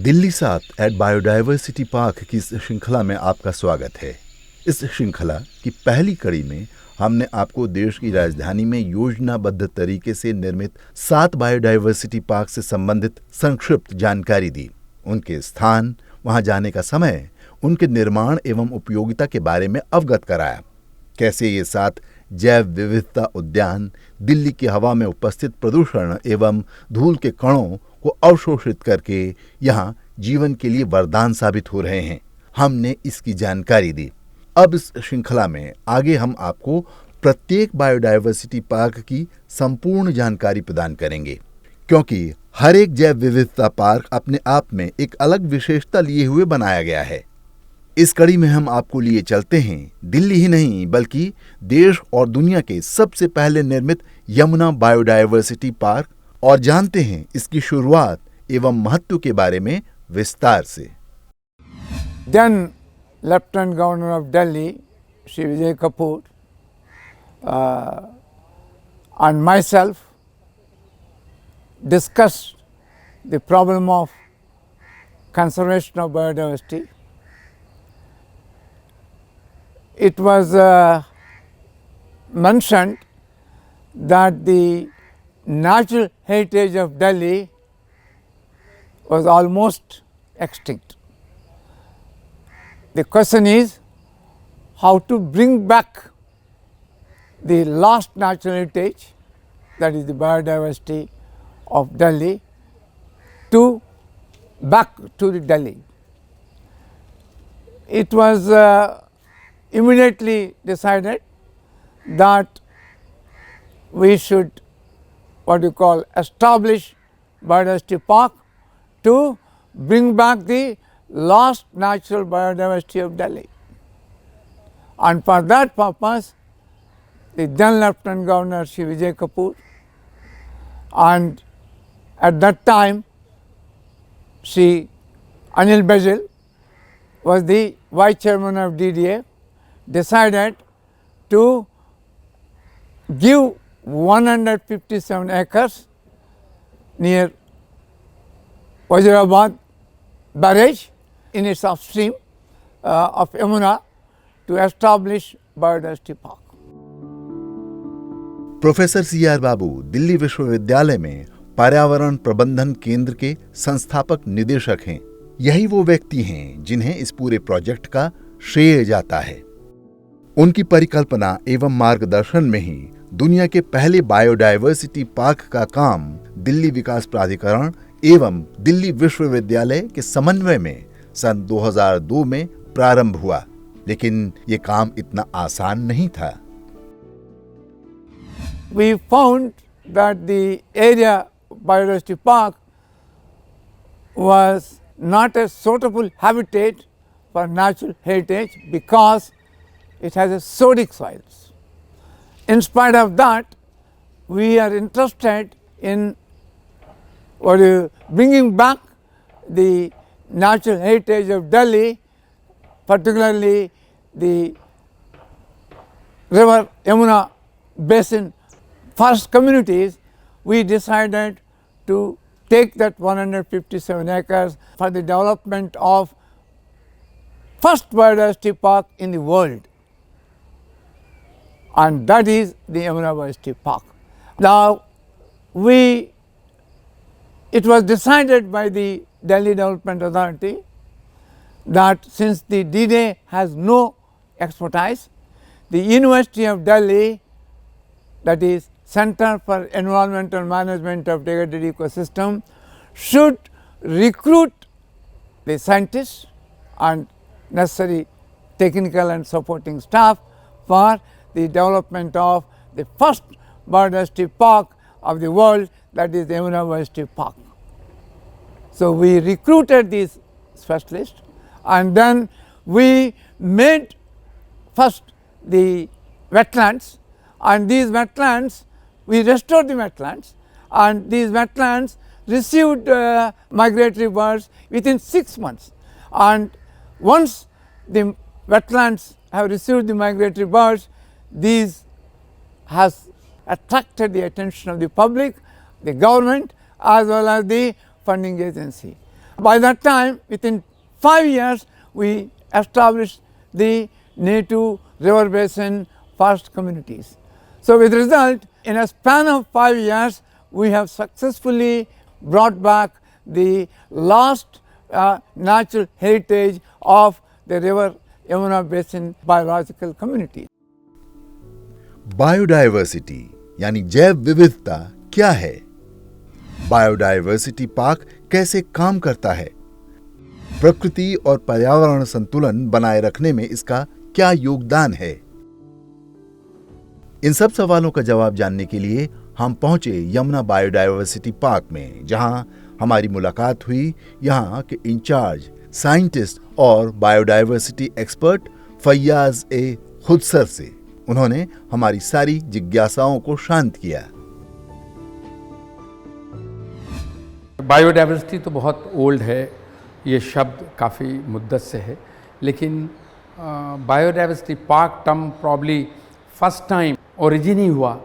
Delhi 7 eight biodiversity park की इस श्रृंखला में आपका स्वागत है। इस श्रृंखला की पहली कड़ी में हमने आपको देश की राजधानी में योजनाबद्ध तरीके से निर्मित 7 बायोडायवर्सिटी पार्क से संबंधित संक्षिप्त जानकारी दी। उनके स्थान, वहां जाने का समय, उनके निर्माण एवं उपयोगिता के बारे में अवगत कराया। कैसे ये 7 जैव विविधता उद्यान दिल्ली की हवा में उपस्थित प्रदूषण एवं धूल के कणों को अवशोषित करके यहाँ जीवन के लिए वरदान साबित हो रहे हैं, हमने इसकी जानकारी दी। अब इस श्रृंखला में आगे हम आपको प्रत्येक बायोडायवर्सिटी पार्क की संपूर्ण जानकारी प्रदान करेंगे, क्योंकि हर एक जैव विविधता पार्क अपने आप में एक अलग विशेषता लिए हुए बनाया गया है। इस कड़ी में हम आपको लिए चलते हैं दिल्ली ही नहीं बल्कि देश और दुनिया के सबसे पहले निर्मित यमुना बायोडायवर्सिटी पार्क और जानते हैं इसकी शुरुआत एवं महत्व के बारे में विस्तार से। Then Lieutenant Governor of Delhi, Shri Vijay Kapoor, and myself discussed the problem of conservation of biodiversity. It was mentioned that the natural heritage of Delhi was almost extinct. The question is how to bring back the lost natural heritage, that is the biodiversity of Delhi, back to the Delhi. It was immediately decided that we should establish biodiversity park to bring back the lost natural biodiversity of Delhi. And for that purpose, the then Lieutenant Governor Shri Vijay Kapoor, and at that time Shri Anil Baijal was the Vice Chairman of DDA, decided to give 157 acres near Wazirabad barrage in its upstream of Yamuna to establish biodiversity park. Professor CR बाबू दिल्ली विश्वविद्यालय में पर्यावरण प्रबंधन केंद्र के संस्थापक निदेशक हैं। यही वो व्यक्ति हैं जिन्हें इस पूरे प्रोजेक्ट का श्रेय जाता है। उनकी परिकल्पना एवं मार्गदर्शन में ही दुनिया के पहले बायोडायवर्सिटी पार्क का काम दिल्ली विकास प्राधिकरण एवं दिल्ली विश्वविद्यालय के समन्वय में सन 2002 में प्रारंभ हुआ, लेकिन ये काम इतना आसान नहीं था। We found that the area biodiversity park was not a suitable habitat for natural heritage because it has a sodic soils. In spite of that, we are interested in bringing back the natural heritage of Delhi, particularly the river Yamuna basin forest communities. We decided to take that 157 acres for the development of first biodiversity park in the world, and that is the Yamuna Biodiversity Park. Now, it was decided by the Delhi Development Authority that since the DDA has no expertise, the University of Delhi, that is Center for Environmental Management of Degraded Ecosystem, should recruit the scientists and necessary technical and supporting staff for the development of the first biodiversity park of the world, that is the Yamuna Biodiversity Park. So, we recruited these specialists, and then we made first the wetlands, and these wetlands, we restored the wetlands, and these wetlands received migratory birds within 6 months. And once the wetlands have received the migratory birds, these has attracted the attention of the public, the government, as well as the funding agency. By that time, within 5 years, we established the native river basin first communities. So with result, in a span of 5 years, we have successfully brought back the lost natural heritage of the river Yamuna basin biological community. Biodiversity यानी जैव विविधता क्या है? Biodiversity park कैसे काम करता है? प्रकृति और पर्यावरण संतुलन बनाए रखने में इसका क्या योगदान है? इन सब सवालों का जवाब जानने के लिए हम पहुंचे यमुना बायोडायवर्सिटी पार्क में, जहां हमारी मुलाकात हुई यहां के इंचार्ज साइंटिस्ट और बायोडायवर्सिटी एक्सपर्ट फैयाज ए खुदसर से। उन्होंने हमारी सारी जिज्ञासाओं को शांत किया। बायोडाइवर्सिटी तो बहुत ओल्ड है, ये शब्द काफ़ी मुद्दत से है, लेकिन biodiversity park term probably first time origin ही हुआ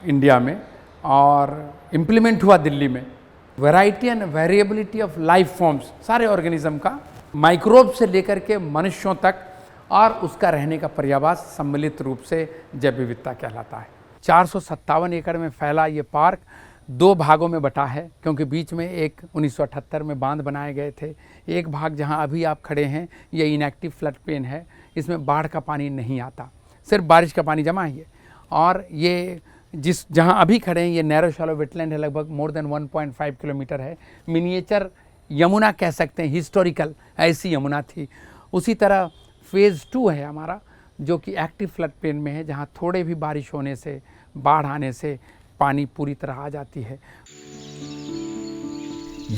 इंडिया में और इम्प्लीमेंट हुआ दिल्ली में। Variety and variability of life forms, सारे ऑर्गेनिज्म का, माइक्रोब से लेकर के मनुष्यों तक, और उसका रहने का पर्यावास सम्मिलित रूप से जैव विविधता कहलाता है। 457 एकड़ में फैला ये पार्क 2 भागों में बटा है, क्योंकि बीच में एक 1978 में बांध बनाए गए थे। एक भाग जहां अभी आप खड़े हैं ये इनएक्टिव फ्लड प्लेन है, इसमें बाढ़ का पानी नहीं आता, सिर्फ बारिश का पानी जमा है ये। और ये जहां अभी खड़े हैं ये नैरो शैलो वेटलैंड है, लगभग मोर देन 1.5 किलोमीटर है। मिनिएचर यमुना कह सकते हैं, हिस्टोरिकल ऐसी यमुना थी। उसी तरह फेज़ 2 है हमारा, जो कि एक्टिव फ्लड प्लेन में है, जहां थोड़े भी बारिश होने से, बाढ़ आने से पानी पूरी तरह आ जाती है।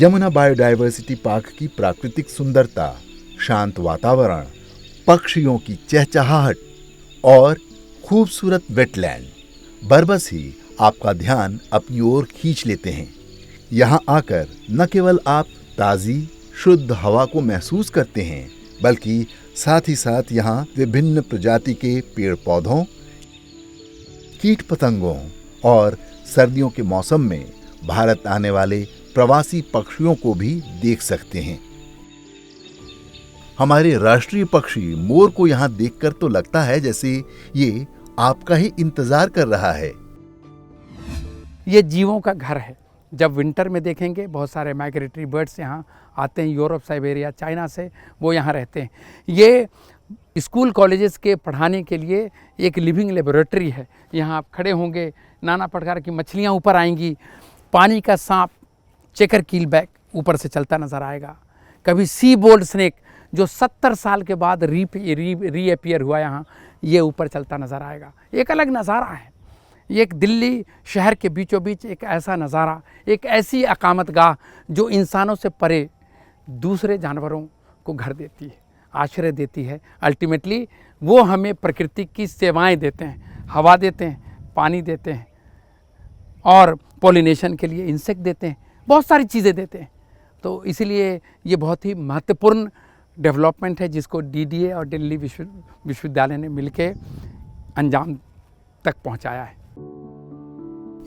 यमुना बायोडायवर्सिटी पार्क की प्राकृतिक सुंदरता, शांत वातावरण, पक्षियों की चहचहाहट और खूबसूरत वेटलैंड बरबस ही आपका ध्यान अपनी ओर खींच लेते हैं। यहाँ आकर न केवल आप ताज़ी शुद्ध हवा को महसूस करते हैं, बल्कि साथ ही साथ यहाँ विभिन्न प्रजाति के पेड़ पौधों, कीट पतंगों और सर्दियों के मौसम में भारत आने वाले प्रवासी पक्षियों को भी देख सकते हैं। हमारे राष्ट्रीय पक्षी मोर को यहाँ देखकर तो लगता है जैसे ये आपका ही इंतजार कर रहा है। ये जीवों का घर है। जब विंटर में देखेंगे बहुत सारे माइग्रेटरी बर्ड्स यहाँ आते हैं, यूरोप, साइबेरिया, चाइना से, वो यहाँ रहते हैं। ये स्कूल कॉलेजेस के पढ़ाने के लिए एक लिविंग लेबोरेटरी है। यहाँ आप खड़े होंगे, नाना प्रकार की मछलियाँ ऊपर आएंगी, पानी का सांप, चेकर कीलबैक ऊपर से चलता नज़र आएगा। कभी सी बोल्ड स्नेक जो 70 साल के बाद रीअपियर हुआ यहाँ, ये ऊपर चलता नज़र आएगा। एक अलग नज़ारा है। ये एक दिल्ली शहर के बीचों बीच एक ऐसा नज़ारा, एक ऐसी अकामतगाह जो इंसानों से परे दूसरे जानवरों को घर देती है, आश्रय देती है। अल्टीमेटली वो हमें प्रकृति की सेवाएं देते हैं, हवा देते हैं, पानी देते हैं और पॉलिनेशन के लिए इंसेक्ट देते हैं, बहुत सारी चीज़ें देते हैं। तो इसीलिए ये बहुत ही महत्वपूर्ण डेवलपमेंट है जिसको डीडीए और दिल्ली विश्वविद्यालय ने मिलकर अंजाम तक पहुंचाया है।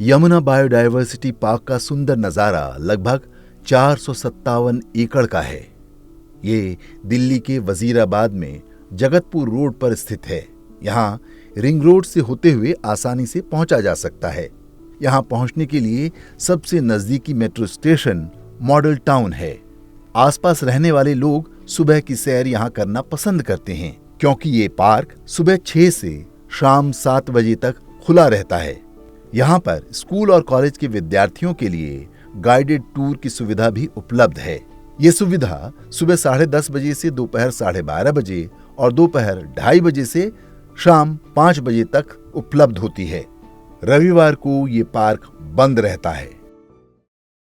यमुना बायोडायवर्सिटी पार्क का सुंदर नजारा लगभग 457 एकड़ का है। ये दिल्ली के वजीराबाद में जगतपुर रोड पर स्थित है। यहाँ रिंग रोड से होते हुए आसानी से पहुंचा जा सकता है। यहाँ पहुंचने के लिए सबसे नजदीकी मेट्रो स्टेशन मॉडल टाउन है। आसपास रहने वाले लोग सुबह की सैर यहाँ करना पसंद करते हैं, क्योंकि ये पार्क सुबह 6 से शाम 7 बजे तक खुला रहता है। यहाँ पर स्कूल और कॉलेज के विद्यार्थियों के लिए गाइडेड टूर की सुविधा भी उपलब्ध है। ये सुविधा सुबह 10:30 बजे से दोपहर 12:30 बजे और दोपहर 2:30 बजे से शाम 5 बजे तक उपलब्ध होती है। रविवार को ये पार्क बंद रहता है।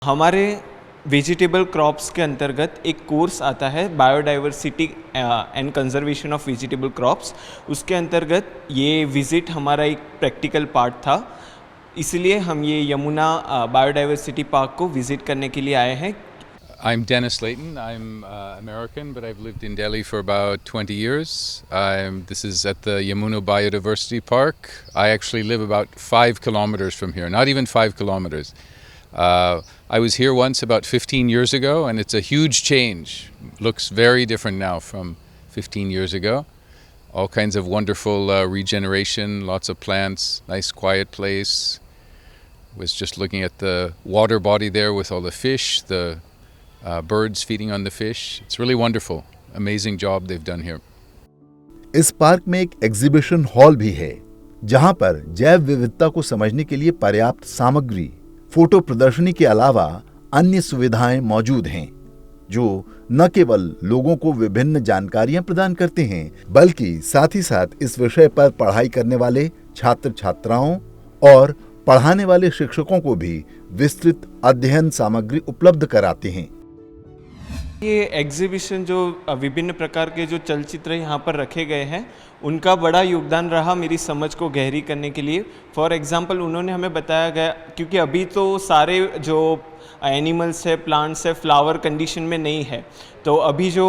हमारे वेजिटेबल क्रॉप्स के अंतर्गत एक कोर्स आता है biodiversity and conservation of vegetable crops. उसके अंतर्गत ये विज़िट हमारा एक प्रैक्टिकल पार्ट था, इसलिए हम ये यमुना बायोडाइवर्सिटी पार्क को विज़िट करने के लिए आए हैं। I'm Dennis Layton. I'm American, but I've lived in Delhi for about 20 years. This is at the Yamuna Biodiversity Park. I actually live about 5 kilometers from here, not even 5 kilometers. I was here once about 15 years ago, and it's a huge change. Looks very different now from 15 years ago. All kinds of wonderful regeneration, lots of plants, nice quiet place. Was just looking at the water body there with all the fish, the birds feeding on the fish. It's really wonderful. Amazing job they've done here. इस park में एक exhibition hall भी है, जहां पर जैव विविधता को समझने के लिए पर्याप्त सामग्री, फोटो प्रदर्शनी के अलावा अन्य सुविधाएं मौजूद हैं, जो न केवल लोगों को विभिन्न जानकारियां प्रदान करते हैं, बल्कि साथ ही साथ इस विषय पर पढ़ाई करने वाले छात्र छात्राओं और पढ़ाने वाले शिक्षकों को भी विस्तृत अध्ययन सामग्री उपलब्ध कराते हैं। ये एग्जीबिशन जो विभिन्न प्रकार के जो चलचित्र यहाँ पर रखे गए हैं, उनका बड़ा योगदान रहा मेरी समझ को गहरी करने के लिए। फॉर एग्जांपल उन्होंने हमें बताया गया, क्योंकि अभी तो सारे जो एनिमल्स है, प्लांट्स है, फ्लावर कंडीशन में नहीं है, तो अभी जो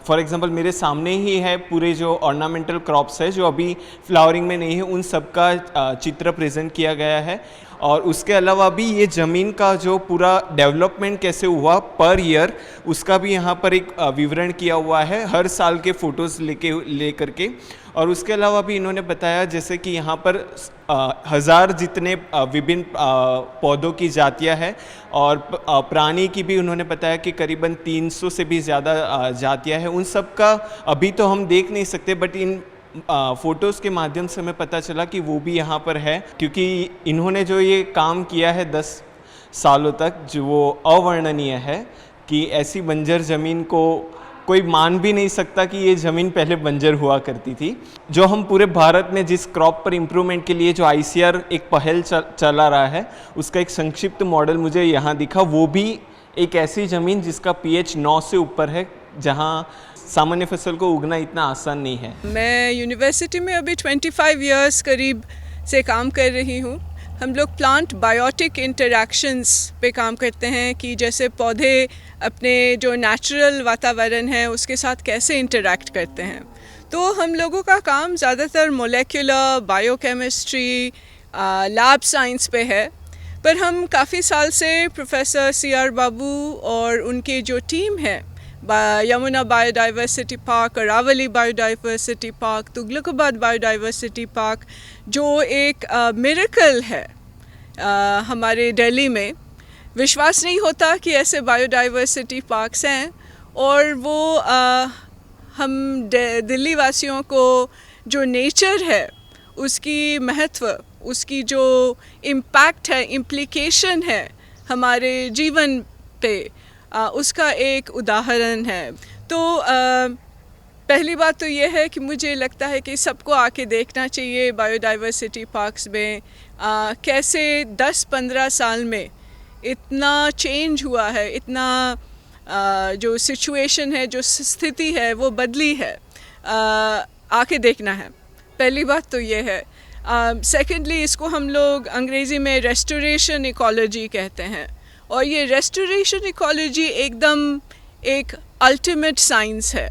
फॉर एग्जांपल मेरे सामने ही है पूरे जो ऑर्नामेंटल क्रॉप्स है जो अभी फ्लावरिंग में नहीं है, उन सब का चित्र प्रेजेंट किया गया है। और उसके अलावा भी ये ज़मीन का जो पूरा डेवलपमेंट कैसे हुआ पर ईयर, उसका भी यहाँ पर एक विवरण किया हुआ है, हर साल के फ़ोटोज़ लेकर के। और उसके अलावा भी इन्होंने बताया जैसे कि यहाँ पर 1000 जितने विभिन्न पौधों की जातियाँ हैं, और प्राणी की भी उन्होंने बताया कि करीबन 300 से भी ज़्यादा जातियाँ हैं। उन सब का अभी तो हम देख नहीं सकते, बट इन फ़ोटोज़ के माध्यम से हमें पता चला कि वो भी यहाँ पर है, क्योंकि इन्होंने जो ये काम किया है 10 सालों तक, जो वो अवर्णनीय है कि ऐसी बंजर ज़मीन को कोई मान भी नहीं सकता कि ये ज़मीन पहले बंजर हुआ करती थी। जो हम पूरे भारत में जिस क्रॉप पर इम्प्रूवमेंट के लिए जो ICR एक पहल चला रहा है, उसका एक संक्षिप्त मॉडल मुझे यहाँ दिखा। वो भी एक ऐसी ज़मीन जिसका pH 9 से ऊपर है, जहाँ सामान्य फसल को उगना इतना आसान नहीं है। मैं यूनिवर्सिटी में अभी 25 इयर्स करीब से काम कर रही हूँ। हम लोग प्लांट बायोटिक इंटरैक्शंस पे काम करते हैं कि जैसे पौधे अपने जो नेचुरल वातावरण है उसके साथ कैसे इंटरैक्ट करते हैं। तो हम लोगों का काम ज़्यादातर मोलेक्युलर बायोकेमिस्ट्री लैब साइंस पे है, पर हम काफ़ी साल से प्रोफेसर CR बाबू और उनकी जो टीम है, Yamuna biodiversity park, Aravali biodiversity park, Tughlakabad biodiversity park, जो एक मिरेकल है हमारे दिल्ली में। विश्वास नहीं होता कि ऐसे बायोडाइवर्सिटी पार्क्स हैं, और वो हम दिल्ली वासियों को जो नेचर है उसकी महत्व, उसकी जो इम्पैक्ट है, इम्प्लिकेशन है हमारे जीवन पे, उसका एक उदाहरण है। तो पहली बात तो ये है कि मुझे लगता है कि सबको आके देखना चाहिए बायोडाइवर्सिटी पार्क्स में कैसे 10-15 साल में इतना चेंज हुआ है, इतना जो सिचुएशन है, जो स्थिति है वो बदली है। आके देखना है, पहली बात तो ये है। सेकेंडली इसको हम लोग अंग्रेज़ी में रेस्टोरेशन इकोलॉजी कहते हैं, और ये रेस्टोरेशन इकोलॉजी एकदम एक अल्टीमेट साइंस है,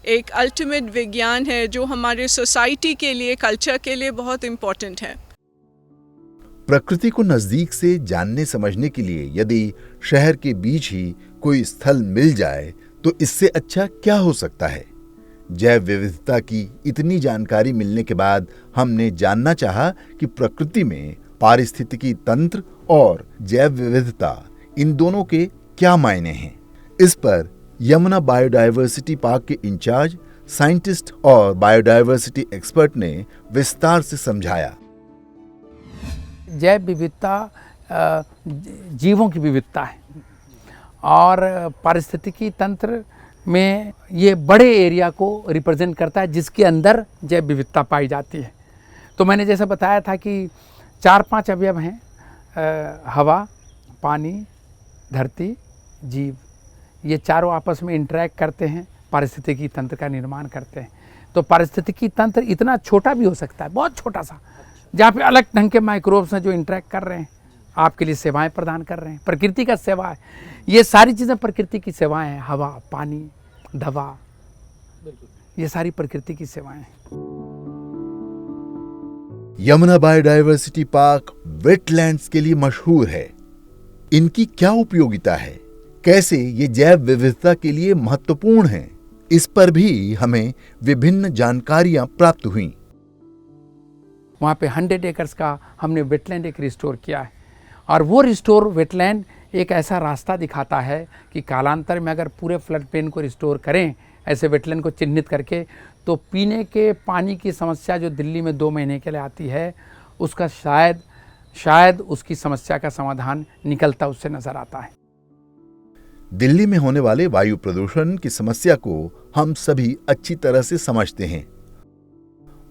एक अल्टीमेट विज्ञान है जो हमारे सोसाइटी के लिए, कल्चर के लिए बहुत इम्पोर्टेंट है। प्रकृति को नजदीक से जानने समझने के लिए यदि शहर के बीच ही कोई स्थल मिल जाए तो इससे अच्छा क्या हो सकता है। जैव विविधता की इतनी जानकारी मिलने के बाद हमने जानना चाहा कि प्रकृति में पारिस्थितिकी तंत्र और जैव विविधता, इन दोनों के क्या मायने हैं। इस पर यमुना बायोडाइवर्सिटी पार्क के इंचार्ज साइंटिस्ट और बायोडाइवर्सिटी एक्सपर्ट ने विस्तार से समझाया। जैव विविधता जीवों की विविधता है, और पारिस्थितिकी तंत्र में ये बड़े एरिया को रिप्रेजेंट करता है जिसके अंदर जैव विविधता पाई जाती है। तो मैंने जैसे बताया था कि 4-5 अवयव हैं, हवा, पानी, धरती, जीव। ये चारों आपस में इंटरैक्ट करते हैं, पारिस्थितिकी तंत्र का निर्माण करते हैं। तो पारिस्थितिकी तंत्र इतना छोटा भी हो सकता है, बहुत छोटा सा, जहाँ पे अलग ढंग के माइक्रोब्स हैं जो इंटरैक्ट कर रहे हैं, आपके लिए सेवाएं प्रदान कर रहे हैं। प्रकृति का सेवा है, ये सारी चीज़ें प्रकृति की सेवाएं हैं। हवा, पानी, दवा, ये सारी प्रकृति की सेवाएं हैं। यमुना बायोडाइवर्सिटी पार्क वेटलैंड्स के लिए मशहूर है। इनकी क्या उपयोगिता है, कैसे ये जैव विविधता के लिए महत्वपूर्ण हैं, इस पर भी हमें विभिन्न जानकारियां प्राप्त हुई। वहाँ पे 100 एकर्स का हमने वेटलैंड एक रिस्टोर किया है, और वो रिस्टोर वेटलैंड एक ऐसा रास्ता दिखाता है कि कालांतर में अगर पूरे फ्लड प्लेन को रिस्टोर करें ऐसे वेटलैंड को चिन्हित करके, तो पीने के पानी की समस्या जो दिल्ली में 2 महीने के लिए आती है, उसका शायद उसकी समस्या का समाधान निकलता उससे नजर आता है। दिल्ली में होने वाले वायु प्रदूषण की समस्या को हम सभी अच्छी तरह से समझते हैं।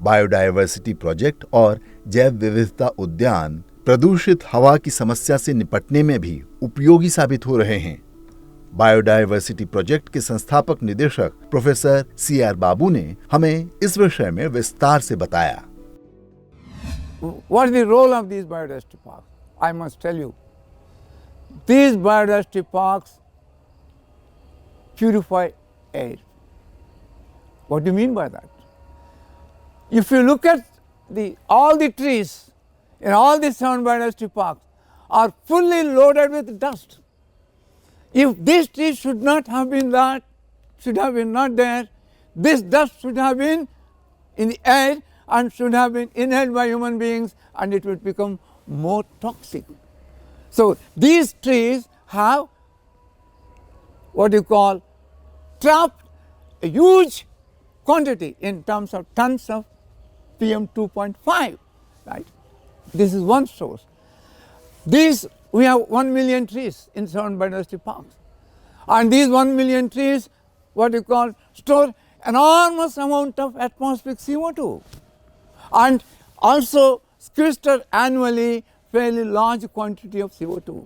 बायोडायवर्सिटी प्रोजेक्ट और जैव विविधता उद्यान प्रदूषित हवा की समस्या से निपटने में भी उपयोगी साबित हो रहे हैं। बायोडायवर्सिटी प्रोजेक्ट के संस्थापक निदेशक प्रोफेसर CR बाबू ने हमें इस विषय में विस्तार से बताया। What is the role of these biodiversity parks? I must tell you, these biodiversity parks purify air. What do you mean by that? If you look at all the trees in all the 7 biodiversity parks are fully loaded with dust. If these trees should not have been not there, this dust should have been in the air and should have been inhaled by human beings, and it would become more toxic. So these trees have what you call trapped a huge quantity in terms of tons of PM 2.5, right? This is one source. We have 1 million trees in 7 biodiversity parks, and these 1 million trees, what you call, store enormous amount of atmospheric CO2, and also sequester annually fairly large quantity of CO2.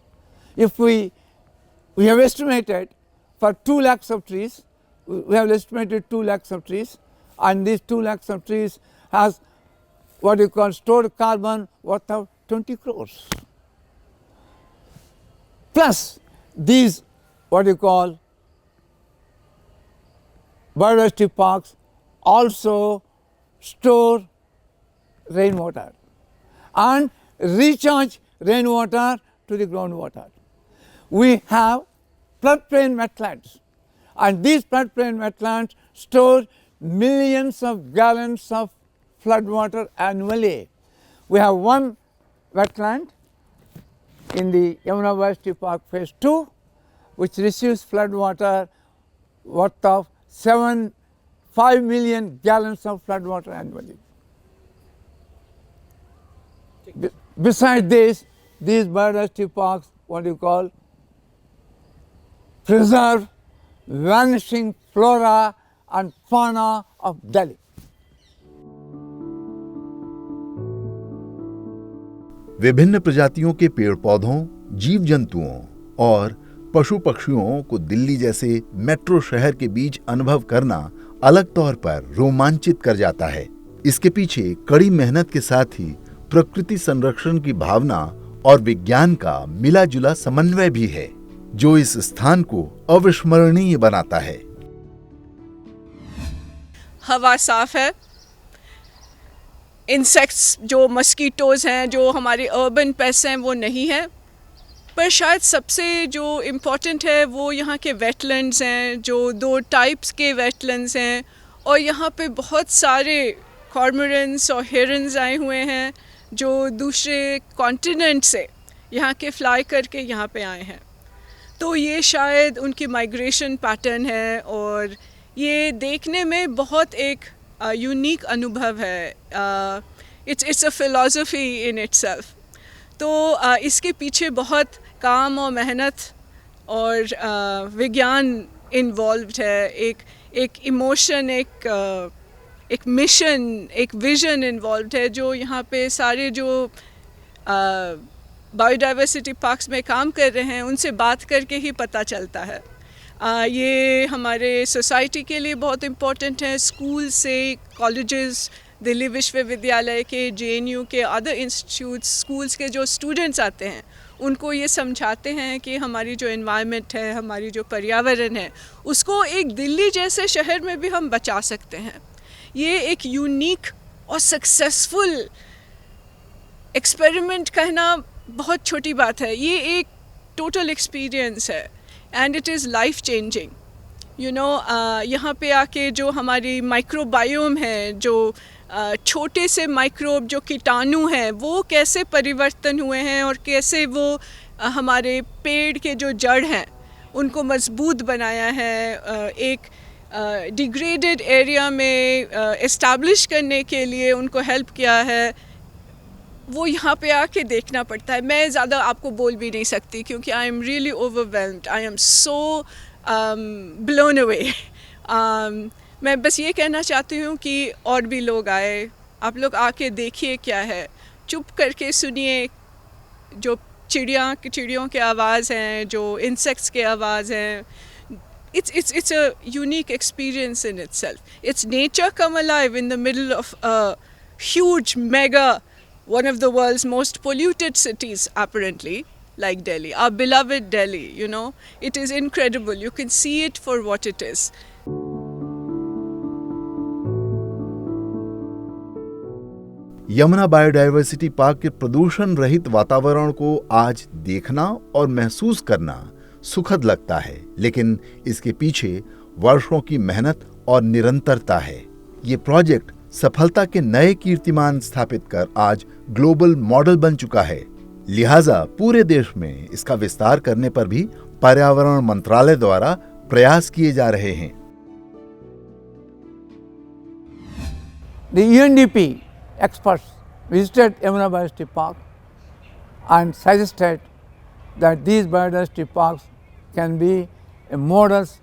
If we have estimated for 2 lakhs of trees, we have estimated 2 lakhs of trees, and these 2 lakhs of trees has what you call stored carbon worth of 20 crores. Plus these what you call biodiversity parks also store rainwater and recharge rainwater to the groundwater. We have floodplain wetlands, and these floodplain wetlands store millions of gallons of floodwater annually. We have one wetland in the Yamuna Biodiversity Park Phase 2, which receives floodwater worth of 5 million gallons of floodwater annually. Besides this, these biodiversity parks, what you call, preserve vanishing flora and fauna of Delhi. विभिन्न प्रजातियों के पेड़ पौधों, जीव जंतुओं और पशु पक्षियों को दिल्ली जैसे मेट्रो शहर के बीच अनुभव करना अलग तौर पर रोमांचित कर जाता है। इसके पीछे कड़ी मेहनत के साथ ही प्रकृति संरक्षण की भावना और विज्ञान का मिला जुला समन्वय भी है, जो इस स्थान को अविस्मरणीय बनाता है। हवा साफ है, इंसेक्ट्स जो मस्कीटोज हैं, जो हमारे अर्बन पेस्ट हैं, वो नहीं है, पर शायद सबसे जो इम्पोर्टेंट है वो यहाँ के वेटलैंड्स हैं, जो 2 टाइप्स के वेटलैंड्स हैं, और यहाँ पे बहुत सारे कॉर्मोरेंट्स और हेरन्स आए हुए हैं जो दूसरे कॉन्टिनेंट से यहाँ के फ्लाई करके यहाँ पे आए हैं। तो ये शायद उनकी माइग्रेशन पैटर्न है, और ये देखने में बहुत एक यूनिक अनुभव है। It's a philosophy in itself. तो इसके पीछे बहुत काम और मेहनत और विज्ञान इन्वॉल्व्ड है, एक इमोशन, एक मिशन, एक विजन इन्वॉल्व्ड है, जो यहाँ पे सारे जो बायोडाइवर्सिटी पार्क्स में काम कर रहे हैं उनसे बात करके ही पता चलता है। ये हमारे सोसाइटी के लिए बहुत इम्पोर्टेंट है। स्कूल से कॉलेजेस, दिल्ली विश्वविद्यालय के, JNU के, अदर इंस्टीट्यूट्स, स्कूल्स के जो स्टूडेंट्स आते हैं उनको ये समझाते हैं कि हमारी जो एनवायरनमेंट है, हमारी जो पर्यावरण है, उसको एक दिल्ली जैसे शहर में भी हम बचा सकते हैं। ये एक यूनिक और सक्सेसफुल एक्सपेरिमेंट कहना बहुत छोटी बात है। ये एक टोटल एक्सपीरियंस है and it is life changing. You know, यहाँ पे आके जो हमारी माइक्रोबायोम है, जो छोटे से माइक्रोब जो कीटाणु हैं वो कैसे परिवर्तन हुए हैं और कैसे वो हमारे पेड़ के जो जड़ हैं उनको मजबूत बनाया है, एक डिग्रेडेड एरिया में इस्टेब्लिश करने के लिए उनको हेल्प किया है, वो यहाँ पे आके देखना पड़ता है। मैं ज़्यादा आपको बोल भी नहीं सकती क्योंकि I am really overwhelmed, I am so blown away. मैं बस ये कहना चाहती हूँ कि और भी लोग आए, आप लोग आके देखिए क्या है, चुप करके सुनिए जो चिड़ियों के आवाज़ हैं, जो इंसेक्ट्स के आवाज़ हैं। It's a unique experience in itself. It's nature come alive in the middle of a huge mega, one of the world's most polluted cities apparently, like Delhi, our beloved Delhi, you know. It is incredible. You can see it for what it is. Yamuna biodiversity park के प्रदूषण रहित वातावरण को आज देखना और महसूस करना सुखद लगता है, लेकिन इसके पीछे वर्षों की मेहनत और निरंतरता है। ये प्रोजेक्ट सफलता के नए कीर्तिमान स्थापित कर आज ग्लोबल मॉडल बन चुका है। लिहाजा पूरे देश में इसका विस्तार करने पर भी पर्यावरण मंत्रालय द्वारा प्रयास किए जा रहे हैं। The UNDP experts visited Yamuna Biodiversity Park and suggested that these biodiversity parks can be a models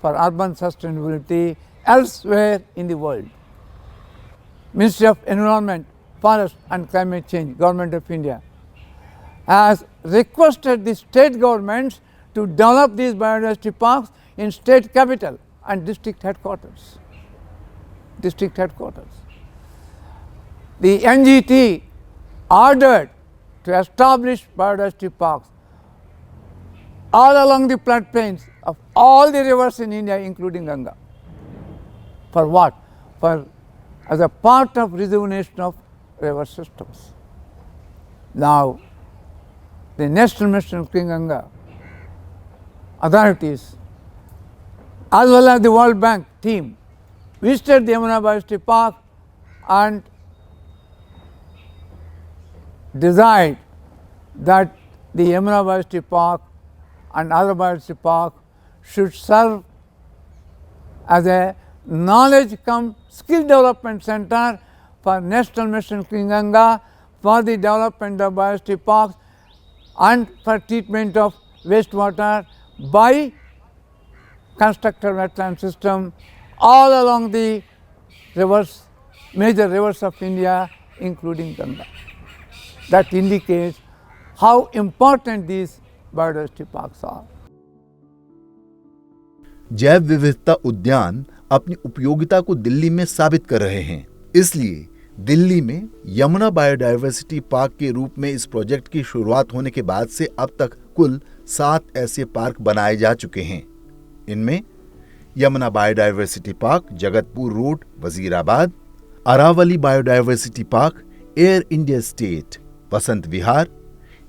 for urban sustainability elsewhere in the world. Ministry of Environment, Forest and Climate Change, Government of India, has requested the state governments to develop these biodiversity parks in state capital and district headquarters. The NGT ordered to establish biodiversity parks all along the floodplains of all the rivers in India, including Ganga. For what? As a part of rejuvenation of river systems. Now, the National Mission Clean Ganga authorities, as well as the World Bank team, visited the Yamuna Biodiversity Park and desired that the Yamuna Biodiversity Park and other biodiversity park should serve as a knowledge cum skill development center for National Mission Clean Ganga, for the development of biodiversity parks and for treatment of wastewater by constructed wetland system all along the rivers, major rivers of India, including Ganga. That indicates how important these biodiversity parks are. जैव विविधता उद्यान अपनी उपयोगिता को दिल्ली में साबित कर रहे हैं, इसलिए दिल्ली में यमुना बायोडायवर्सिटी पार्क के रूप में इस प्रोजेक्ट की शुरुआत होने के बाद से अब तक कुल 7 ऐसे पार्क बनाए जा चुके हैं। इनमें Yamuna biodiversity park, Jagatpur road, Wazirabad, Aravalli biodiversity park, air India state, Vasant Vihar,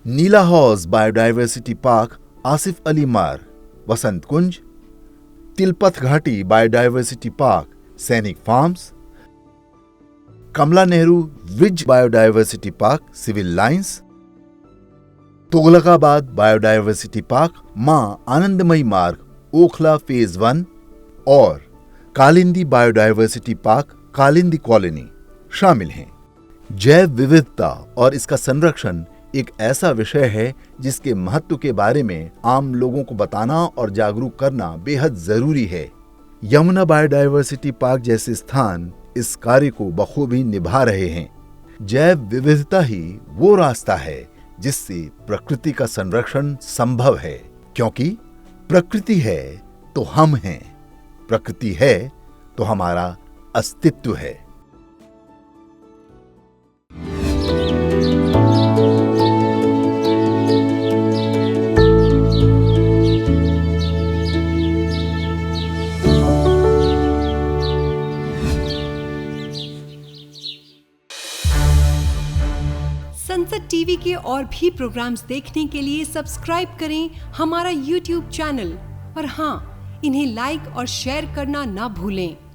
Neela Hauz biodiversity park, Asif Ali मार्ग, वसंत Kunj, Tilpath Ghati biodiversity park, Sainik farms, Kamla Nehru विज biodiversity park, civil lines, Tughlakabad biodiversity park, Maa Anandmayi Marg, Okhla phase 1 और Kalindi biodiversity park, Kalindi colony शामिल हैं। जैव विविधता और इसका संरक्षण एक ऐसा विषय है जिसके महत्व के बारे में आम लोगों को बताना और जागरूक करना बेहद जरूरी है। यमुना बायोडायवर्सिटी पार्क जैसे स्थान इस कार्य को बखूबी निभा रहे हैं। जैव विविधता ही वो रास्ता है जिससे प्रकृति का संरक्षण संभव है, क्योंकि प्रकृति है तो हम हैं, प्रकृति है तो हमारा अस्तित्व है। सनसेट टीवी के और भी प्रोग्राम्स देखने के लिए सब्सक्राइब करें हमारा यूट्यूब चैनल और हाँ, इन्हें लाइक और शेयर करना ना भूलें।